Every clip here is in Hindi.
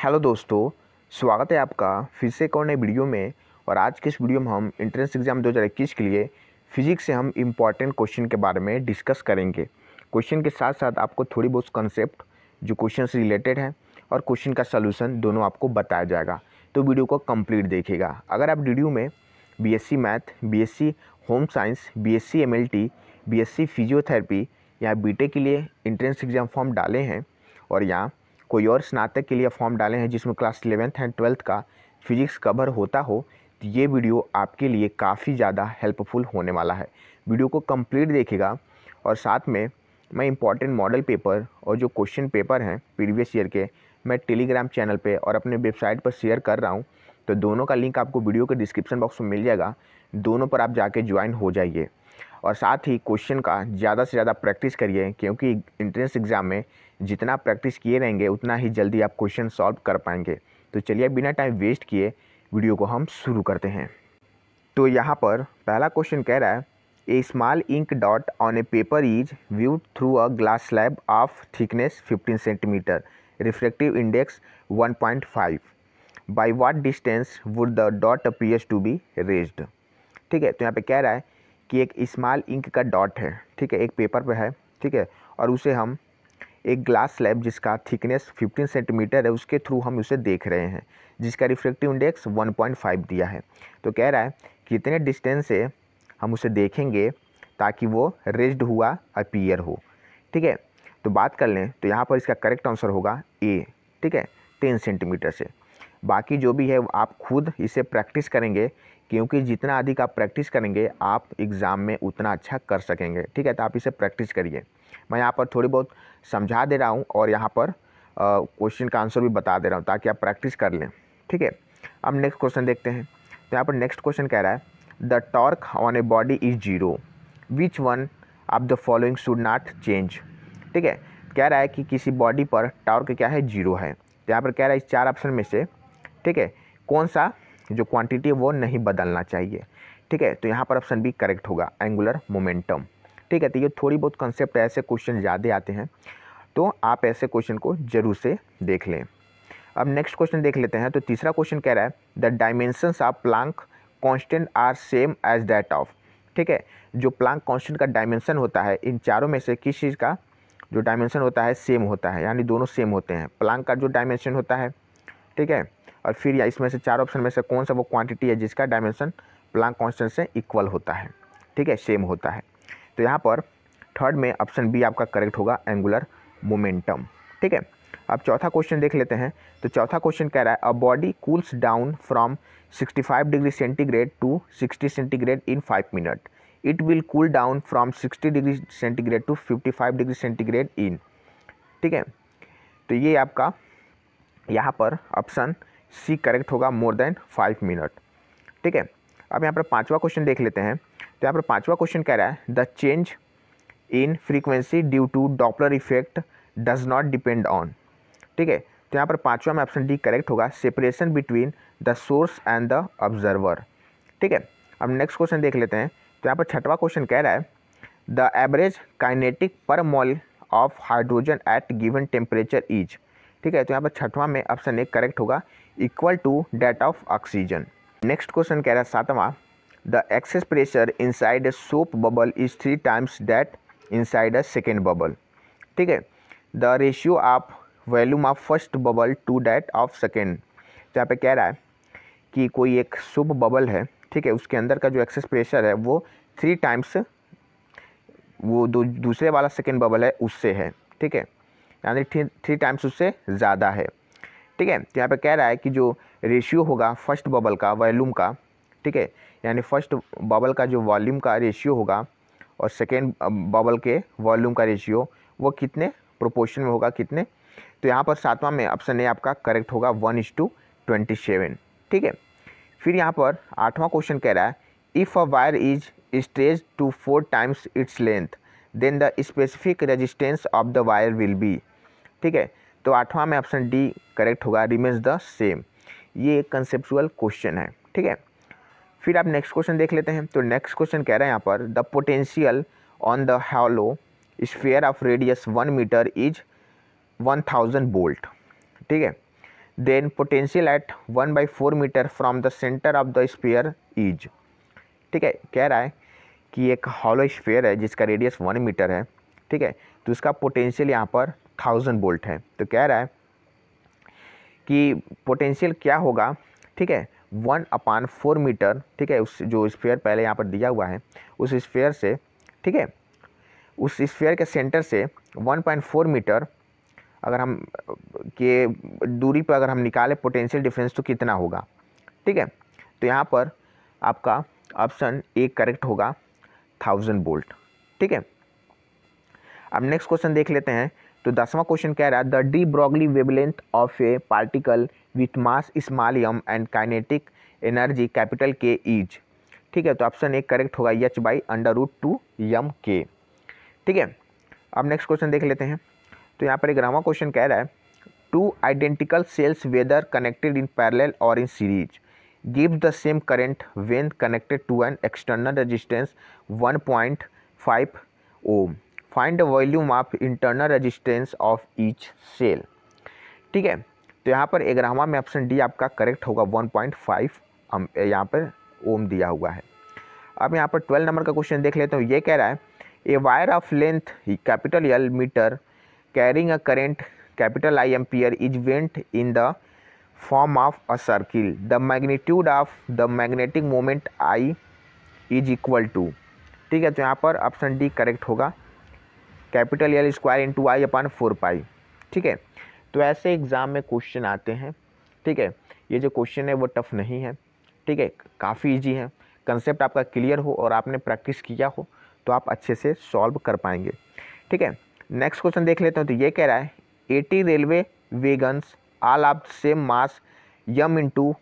हेलो दोस्तों, स्वागत है आपका फिर से एक और नए वीडियो में। और आज के इस वीडियो में हम एंट्रेंस एग्ज़ाम 2021 के लिए फिजिक्स से हम इम्पॉर्टेंट क्वेश्चन के बारे में डिस्कस करेंगे। क्वेश्चन के साथ साथ आपको थोड़ी बहुत कंसेप्ट जो क्वेश्चन से रिलेटेड है और क्वेश्चन का सलूशन दोनों आपको बताया जाएगा, तो वीडियो को कंप्लीट देखिएगा। अगर आप वीडियो में BSc math, BSc home science, BSc MLT, BSc physiotherapy या बीटेक के लिए एंट्रेंस एग्ज़ाम फॉर्म डाले हैं और यहाँ कोई और स्नातक के लिए फॉर्म डाले हैं जिसमें क्लास 11th एंड 12th का फिजिक्स कवर होता हो, तो ये वीडियो आपके लिए काफ़ी ज़्यादा हेल्पफुल होने वाला है। वीडियो को कंप्लीट देखिएगा और साथ में मैं इंपॉर्टेंट मॉडल पेपर और जो क्वेश्चन पेपर हैं प्रीवियस ईयर के मैं टेलीग्राम चैनल पे और अपने वेबसाइट पर शेयर कर रहा हूँ, तो दोनों का लिंक आपको वीडियो के डिस्क्रिप्शन बॉक्स में मिल जाएगा। दोनों पर आप जाके ज्वाइन हो जाइए और साथ ही क्वेश्चन का ज़्यादा से ज़्यादा प्रैक्टिस करिए, क्योंकि एंट्रेंस एग्ज़ाम में जितना प्रैक्टिस किए रहेंगे उतना ही जल्दी आप क्वेश्चन सॉल्व कर पाएंगे। तो चलिए बिना टाइम वेस्ट किए वीडियो को हम शुरू करते हैं। तो यहाँ पर पहला क्वेश्चन कह रहा है, a small ink dot on a paper is viewed through a glass slab of thickness 15 centimetre, refractive index 1.5, by what distance would the dot appears to be raised. ठीक है, तो यहाँ पे कह रहा है कि एक स्मॉल इंक का डॉट है, ठीक है, एक पेपर पे है, ठीक है, और उसे हम एक ग्लास स्लैब जिसका थिकनेस 15 सेंटीमीटर है उसके थ्रू हम उसे देख रहे हैं, जिसका रिफ्रैक्टिव इंडेक्स 1.5 दिया है। तो कह रहा है कितने डिस्टेंस से हम उसे देखेंगे ताकि वो रेज्ड हुआ अपीयर हो। ठीक है, तो बात कर लें तो यहाँ पर इसका करेक्ट आंसर होगा ए, ठीक है, 10 सेंटीमीटर से। बाकी जो भी है आप खुद इसे प्रैक्टिस करेंगे, क्योंकि जितना अधिक आप प्रैक्टिस करेंगे आप एग्ज़ाम में उतना अच्छा कर सकेंगे। ठीक है, तो आप इसे प्रैक्टिस करिए। मैं यहाँ पर थोड़ी बहुत समझा दे रहा हूँ और यहाँ पर क्वेश्चन का आंसर भी बता दे रहा हूँ ताकि आप प्रैक्टिस कर लें। ठीक है, अब नेक्स्ट क्वेश्चन देखते हैं। तो यहाँ पर नेक्स्ट क्वेश्चन कह रहा है, the torque on a body is zero, which one of the following should not change. ठीक है, कह रहा है कि किसी बॉडी पर टॉर्क क्या है, जीरो है। तो यहाँ पर कह रहा है इस चार ऑप्शन में से, ठीक है, कौन सा जो क्वांटिटी है वो नहीं बदलना चाहिए। ठीक है, तो यहाँ पर ऑप्शन बी करेक्ट होगा, एंगुलर मोमेंटम। ठीक है, तो ये थोड़ी बहुत कंसेप्ट ऐसे क्वेश्चन ज़्यादा आते हैं, तो आप ऐसे क्वेश्चन को जरूर से देख लें। अब नेक्स्ट क्वेश्चन देख लेते हैं। तो तीसरा क्वेश्चन कह रहा है, the dimensions of Planck constant are same as that of. ठीक है, जो प्लैंक कांस्टेंट का डायमेंशन होता है इन चारों में से किस चीज़ का जो डायमेंशन होता है सेम होता है, यानी दोनों सेम होते हैं। प्लैंक का जो डायमेंशन होता है, ठीक है, और फिर या इसमें से चार ऑप्शन में से कौन सा वो क्वांटिटी है जिसका डायमेंशन प्लैंक कांस्टेंट से इक्वल होता है, ठीक है, सेम होता है। तो यहाँ पर थर्ड में ऑप्शन बी आपका करेक्ट होगा, एंगुलर मोमेंटम। ठीक है, अब चौथा क्वेश्चन देख लेते हैं। तो चौथा क्वेश्चन कह रहा है, a body cools down from 65 degree centigrade to 60 centigrade in 5 minute, it will cool down from 60 degree centigrade to 55 degree centigrade in. ठीक है, तो ये आपका यहाँ पर ऑप्शन सी करेक्ट होगा, मोर देन 5 मिनट। ठीक है, अब यहाँ पर पांचवा क्वेश्चन देख लेते हैं। तो यहाँ पर पांचवा क्वेश्चन कह रहा है, the change in frequency due to Doppler effect does not depend on. ठीक है, तो यहाँ पर पांचवा में ऑप्शन डी करेक्ट होगा, separation between the source and the observer. ठीक है, अब नेक्स्ट क्वेश्चन देख लेते हैं। तो यहाँ पर छठवां क्वेश्चन कह रहा है, the average kinetic per mole of hydrogen at given temperature is. ठीक है, तो यहाँ पर छठवां में ऑप्शन ए करेक्ट होगा, equal to that of oxygen. Next question कह रहा है सातवां, the excess pressure inside a soap bubble is 3 times that inside a second bubble. ठीक है, the ratio of volume of first bubble to that of second. तो यहाँ पे कह रहा है कि कोई एक सोप बबल है, ठीक है, उसके अंदर का जो एक्सेस प्रेशर है वो 3 टाइम्स वो दूसरे वाला सेकेंड बबल है उससे है। ठीक है, यानी 3 टाइम्स उससे ज़्यादा है। ठीक है, तो यहाँ पे कह रहा है कि जो रेशियो होगा फर्स्ट बबल का वॉल्यूम का, ठीक है, यानी फर्स्ट बबल का जो वॉल्यूम का रेशियो होगा और सेकेंड बबल के वॉल्यूम का रेशियो वो कितने प्रोपोर्शन में होगा, कितने। तो यहाँ पर सातवां में ऑप्शन ए आपका करेक्ट होगा, 1:27। ठीक है, फिर यहाँ पर आठवां क्वेश्चन कह रहा है, if a wire is stretched to 4 times its length then the specific resistance of the wire will be. ठीक है, तो आठवां में ऑप्शन डी करेक्ट होगा, रिमेन्स द सेम। ये एक कंसेप्चुअल क्वेश्चन है। ठीक है, फिर आप नेक्स्ट क्वेश्चन देख लेते हैं। तो नेक्स्ट क्वेश्चन कह रहा है यहाँ पर, the potential on the hollow sphere of radius 1 metre is 1000 volt. ठीक है, then potential at 1/4 metre from the centre of the sphere is. ठीक है, कह रहा है कि एक हॉलो स्फीयर है जिसका रेडियस 1 मीटर है। ठीक है, तो उसका पोटेंशियल यहाँ पर 1000 वोल्ट है। तो कह रहा है कि पोटेंशियल क्या होगा, ठीक है, 1/4 मीटर, ठीक है, उस जो स्फीयर पहले यहाँ पर दिया हुआ है उस स्फीयर से, ठीक है, उस स्फीयर के सेंटर से 1.4 मीटर अगर हम के दूरी पर अगर हम निकालें पोटेंशियल डिफरेंस तो कितना होगा। ठीक है, तो यहाँ पर आपका ऑप्शन ए करेक्ट होगा, 1000 वोल्ट। ठीक है, अब नेक्स्ट क्वेश्चन देख लेते हैं। तो 10वां क्वेश्चन कह रहा है the de Broglie wavelength of a particle with mass small M and kinetic energy capital K is. ठीक है, तो ऑप्शन ए करेक्ट होगा, h/√2 m/k। ठीक है, अब नेक्स्ट क्वेश्चन देख लेते हैं। तो यहाँ पर एक 11वां क्वेश्चन कह रहा है two identical cells whether connected in parallel और in series give the same current when connected to an external resistance 1.5 ohm. Find the volume of internal resistance of each cell. ठीक है, तो यहाँ पर 11वां में ऑप्शन डी आपका करेक्ट होगा, 1.5 यहाँ पर ओम दिया हुआ है। अब यहाँ पर 12 नंबर का क्वेश्चन देख लेते हैं। ये कह रहा है a wire of length capital L metre carrying a current capital I ampere is went in the form of a circle. The magnitude of the magnetic moment I is equal to. ठीक है, तो यहाँ पर ऑप्शन डी करेक्ट होगा, capital L square into I/4 pi. ठीक है, तो ऐसे एग्ज़ाम में क्वेश्चन आते हैं। ठीक है, ये जो क्वेश्चन है वो टफ नहीं है। ठीक है, काफ़ी इजी है। कंसेप्ट आपका क्लियर हो और आपने प्रैक्टिस किया हो तो आप अच्छे से सॉल्व कर पाएंगे। ठीक है, नेक्स्ट क्वेश्चन देख लेते हैं। तो ये कह रहा है 80 railway wagons all of same mass m into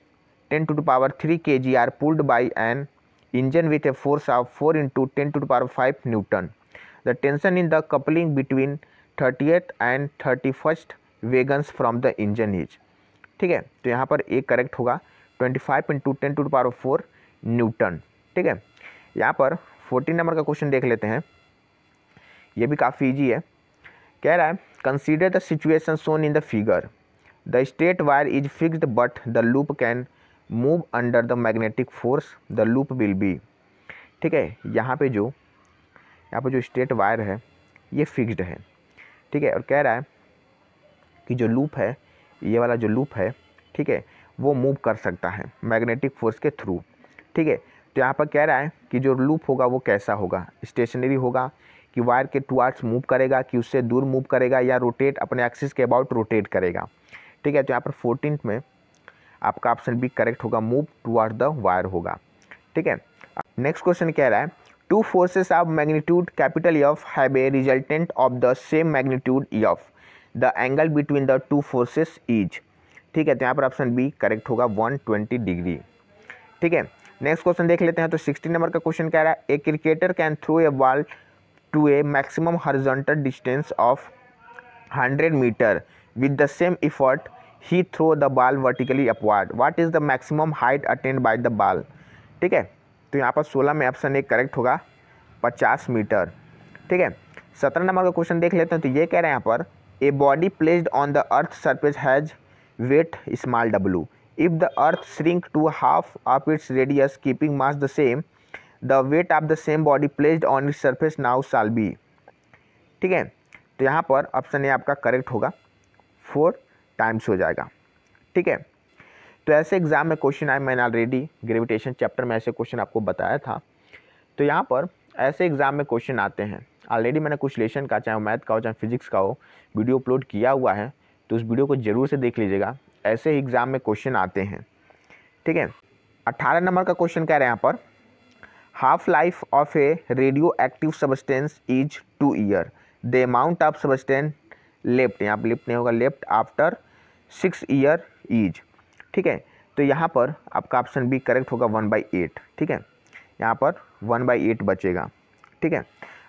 10⁻³ kg are pulled by an engine with a force of 4 into 10⁵ newton. The tension in the coupling between 30th and 31st wagons from the engine is. ठीक है, तो यहाँ पर ए करेक्ट होगा, 25 इंटू 10⁴ न्यूटन। ठीक है, यहाँ पर 14 नंबर का क्वेश्चन देख लेते हैं। ये भी काफ़ी इजी है। कह रहा है consider the situation shown in the figure. The straight wire is fixed but the loop can move under the magnetic force the loop will be. ठीक है, यहाँ पे जो स्ट्रेट वायर है ये फिक्स्ड है। ठीक है, और कह रहा है कि जो लूप है, ये वाला जो लूप है, ठीक है, वो मूव कर सकता है मैग्नेटिक फोर्स के थ्रू। ठीक है, तो यहाँ पर कह रहा है कि जो लूप होगा वो कैसा होगा, स्टेशनरी होगा कि वायर के टुवार्ड्स मूव करेगा कि उससे दूर मूव करेगा या रोटेट अपने एक्सिस के अबाउट रोटेट करेगा। ठीक है, तो यहाँ पर 14th में आपका ऑप्शन बी करेक्ट होगा, मूव टुवार्ड द वायर होगा। ठीक है, नेक्स्ट क्वेश्चन कह रहा है two forces of magnitude capital F have a resultant of the same magnitude F। The angle between the two forces is. ठीक है, तो यहाँ पर ऑप्शन बी करेक्ट होगा, 120 डिग्री। ठीक है, नेक्स्ट क्वेश्चन देख लेते हैं। तो 16 नंबर का क्वेश्चन कह रहा है a cricketer can throw a ball to a maximum horizontal distance of 100 metre with the same effort he throw the ball vertically upward. What is the maximum height attained by the ball. ठीक है, तो यहाँ पर 16 में ऑप्शन ए करेक्ट होगा, 50 मीटर। ठीक है, 17 नंबर का क्वेश्चन देख लेते हैं। तो ये कह रहे हैं यहाँ पर a body placed on the earth surface has weight small w। If the earth shrink to half of its radius keeping mass the same, the weight of the same body placed on its surface now shall be. ठीक है, तो यहाँ पर ऑप्शन ए आपका करेक्ट होगा, 4 टाइम्स हो जाएगा। ठीक है, तो ऐसे एग्जाम में क्वेश्चन आए, मैंने ऑलरेडी ग्रेविटेशन चैप्टर में ऐसे क्वेश्चन आपको बताया था। तो यहाँ पर ऐसे एग्जाम में क्वेश्चन आते हैं। ऑलरेडी मैंने कुछ लेसन का, चाहे मैथ का हो चाहे फिजिक्स का हो, वीडियो अपलोड किया हुआ है, तो उस वीडियो को जरूर से देख लीजिएगा। ऐसे ही एग्जाम में क्वेश्चन आते हैं। ठीक है, 18 नंबर का क्वेश्चन कह रहे हैं यहाँ पर half life of A radio active substance is 2 year. The amount of substance left, यहाँ पर लेफ्ट नहीं होगा, लेफ्ट आफ्टर 6 ईयर इज। ठीक है, तो यहाँ पर आपका ऑप्शन बी करेक्ट होगा, 1/8। ठीक है, यहाँ पर 1/8 बचेगा। ठीक है,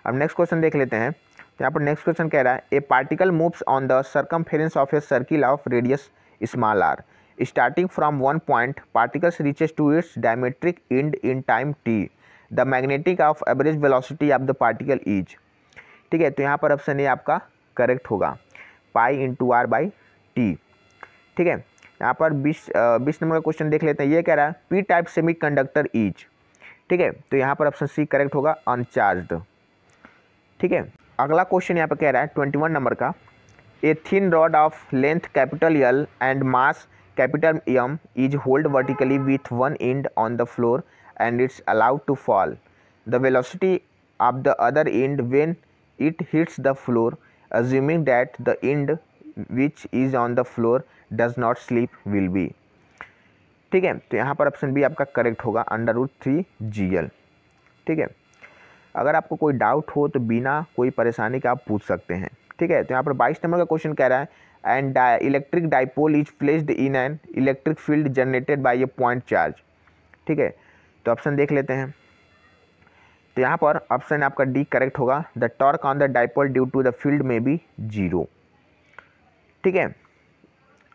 अब नेक्स्ट क्वेश्चन देख लेते हैं। तो यहाँ पर नेक्स्ट क्वेश्चन कह रहा है a particle moves on the circumference of a circle of radius small r। Starting from one point particles reaches to its diametric end in time t। The magnitude of average velocity of the particle is. ठीक है, तो यहाँ पर ऑप्शन ए आपका करेक्ट होगा, पाई इंटू r/t। ठीक है, यहाँ पर 20 नंबर का क्वेश्चन देख लेते हैं। ये कह रहा है P type semi conductor is, ठीक है, तो यहाँ पर ऑप्शन सी करेक्ट होगा, अनचार्ज्ड। ठीक है, अगला क्वेश्चन यहाँ पर कह रहा है 21 नंबर का, a thin rod of length capital L and mass capital M is hold vertically with one end on the floor and it's allowed to fall. The velocity of the other end when it hits the floor assuming that the end which is on the floor does not slip will be। ठीक है, तो यहाँ पर ऑप्शन बी आपका करेक्ट होगा, √3GL। ठीक है, अगर आपको कोई डाउट हो तो बिना कोई परेशानी के आप पूछ सकते हैं। ठीक है, तो यहाँ पर 22 नंबर का क्वेश्चन कह रहा है and electric dipole is placed in an electric field generated by A point charge. ठीक है, तो ऑप्शन देख लेते हैं। तो यहाँ पर ऑप्शन आपका डी करेक्ट होगा, the torque on the dipole due to the field में बी 0। ठीक है,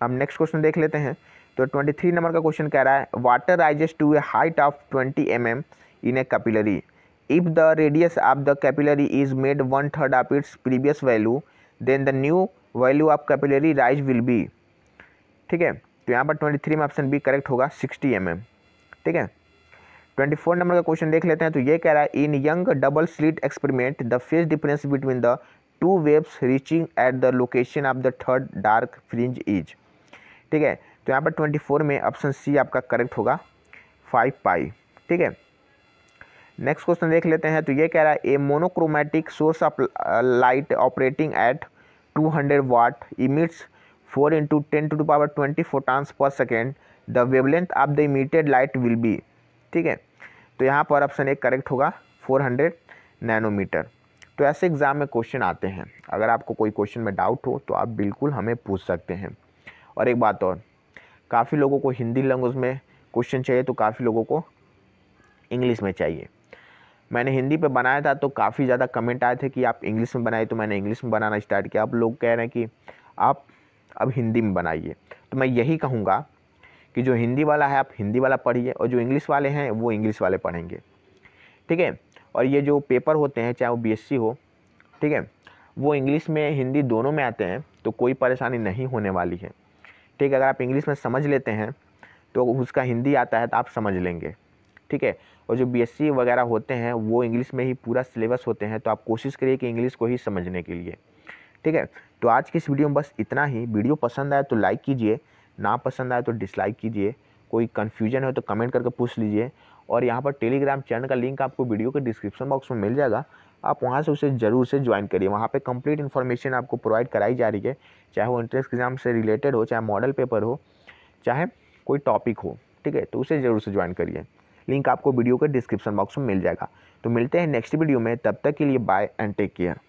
अब नेक्स्ट क्वेश्चन देख लेते हैं। तो 23 नंबर का क्वेश्चन कह रहा है water rises to a height of 20 mm in a capillary if the radius of the capillary is made 1/3 of its previous value then the new value of capillary rise will be. ठीक है, तो यहाँ पर 23 में ऑप्शन बी करेक्ट होगा, 60 mm। ठीक है, 24 नंबर का क्वेश्चन देख लेते हैं। तो ये कह रहा है in Young double slit experiment the phase difference between the two waves reaching at the location of the third dark fringe is. ठीक है, तो यहाँ पर 24 में ऑप्शन सी आपका करेक्ट होगा, 5π। ठीक है, नेक्स्ट क्वेश्चन देख लेते हैं। तो ये कह रहा है a monochromatic source of light operating at 200 watt emits 4 × 10⁻20 photons per second, the wavelength of the emitted light will be. ठीक है, तो यहाँ पर ऑप्शन ए करेक्ट होगा, 400 नैनोमीटर। तो ऐसे एग्ज़ाम में क्वेश्चन आते हैं, अगर आपको कोई क्वेश्चन में डाउट हो तो आप बिल्कुल हमें पूछ सकते हैं। और एक बात और, काफ़ी लोगों को हिंदी लैंग्वेज में क्वेश्चन चाहिए तो काफ़ी लोगों को इंग्लिश में चाहिए। मैंने हिंदी पे बनाया था तो काफ़ी ज़्यादा कमेंट आए थे कि आप इंग्लिश में बनाइए, तो मैंने इंग्लिश में बनाना स्टार्ट किया। अब लोग कह रहे हैं कि आप अब हिंदी में बनाइए, तो मैं यही कहूँगा कि जो हिंदी वाला है आप हिंदी वाला पढ़िए और जो इंग्लिश वाले हैं वो इंग्लिश वाले पढ़ेंगे। ठीक है, और ये जो पेपर होते हैं चाहे वो BSc हो, ठीक है, वो इंग्लिश में हिंदी दोनों में आते हैं, तो कोई परेशानी नहीं होने वाली है। ठीक है, अगर आप इंग्लिश में समझ लेते हैं तो उसका हिंदी आता है तो आप समझ लेंगे। ठीक है, और जो BSc वगैरह होते हैं वो इंग्लिश में ही पूरा सिलेबस होते हैं, तो आप कोशिश करिए कि इंग्लिश को ही समझने के लिए। ठीक है, तो आज की इस वीडियो में बस इतना ही। वीडियो पसंद आए तो लाइक कीजिए, ना पसंद आए तो डिसलाइक कीजिए। कोई कन्फ्यूजन हो तो कमेंट करके पूछ लीजिए। और यहाँ पर टेलीग्राम चैनल का लिंक आपको वीडियो के डिस्क्रिप्शन बॉक्स में मिल जाएगा, आप वहाँ से उसे ज़रूर से ज्वाइन करिए। वहाँ पे कंप्लीट इन्फॉर्मेशन आपको प्रोवाइड कराई जा रही है, चाहे वो एंट्रेंस एग्जाम से रिलेटेड हो, चाहे मॉडल पेपर हो, चाहे कोई टॉपिक हो। ठीक है, तो उसे ज़रूर से ज्वाइन करिए। लिंक आपको वीडियो के डिस्क्रिप्शन बॉक्स में मिल जाएगा। तो मिलते हैं नेक्स्ट वीडियो में, तब तक के लिए बाय एंड टेक केयर।